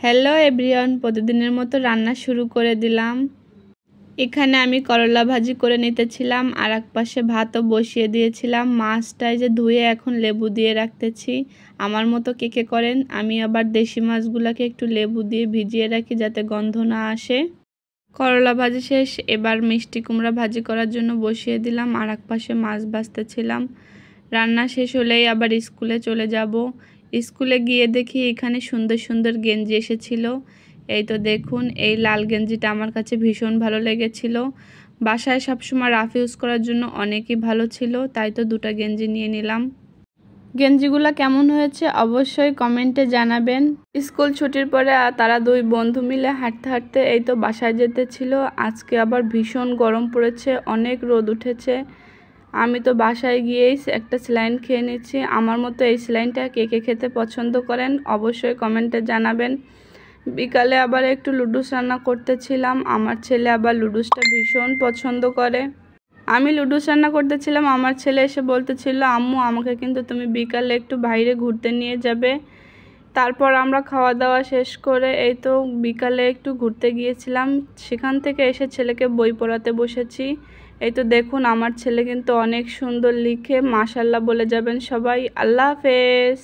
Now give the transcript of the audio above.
Hello everyone, প্রতিদিনের মতো রান্না শুরু করে দিলাম। এখানে আমি করলা ভাজি করে নিতেছিলাম, আর এক পাশে ভাতও বসিয়ে দিয়েছিলাম। মাছটাই যে ধুয়ে এখন লেবু দিয়ে রাখতেছি। আমার মতো কে কে করেন? আমি আবার দেশি মাছগুলোকে একটু লেবু দিয়ে ভিজিয়ে রাখি যাতে গন্ধ না আসে। করলা ভাজি শেষ, এবার মিষ্টি কুমড়া ভাজি করার জন্য বসিয়ে দিলাম। আর এক পাশে মাছ ভাজতেছিলাম। রান্না শেষ হলেই আবার স্কুলে চলে যাব। স্কুলে গিয়ে দেখি এখানে সুন্দর সুন্দর গেঞ্জি এসেছিল। এই তো দেখুন, এই লাল গেঞ্জিটা আমার কাছে ভীষণ ভালো লেগেছিল। বাসায় সবসময় রাফ ইউজ করার জন্য অনেকই ভালো ছিল, তাই তো দুটো গেঞ্জি নিয়ে নিলাম। গেঞ্জিগুলো কেমন হয়েছে অবশ্যই কমেন্টে জানাবেন। স্কুল ছুটির পরে তারা দুই বন্ধু মিলে হাঁটতে হাঁটতে এই তো বাসায় যেতেছিল। আজকে আবার ভীষণ গরম পড়েছে, অনেক রোদ উঠেছে। আমি তো বাসায় গিয়েই একটা স্যালাইন খেয়ে নিচ্ছি। আমার মতো এই স্যালাইনটা কে কে খেতে পছন্দ করেন অবশ্যই কমেন্টে জানাবেন। বিকালে আবার একটু লুডুস রান্না করতেছিলাম। আমার ছেলে আবার লুডুসটা ভীষণ পছন্দ করে। আমি লুডুস রান্না করতেছিলাম, আমার ছেলে এসে বলতেছিল, আম্মু আমাকে কিন্তু তুমি বিকালে একটু বাইরে ঘুরতে নিয়ে যাবে। তারপর আমরা খাওয়া দাওয়া শেষ করে এই তো বিকালে একটু ঘুরতে গিয়েছিলাম। সেখান থেকে এসে ছেলেকে বই পড়াতে বসেছি। এই তো দেখুন, আমার ছেলে কিন্তু অনেক সুন্দর লিখে, মাশাআল্লাহ বলে যাবেন সবাই। আল্লাহ হাফেজ।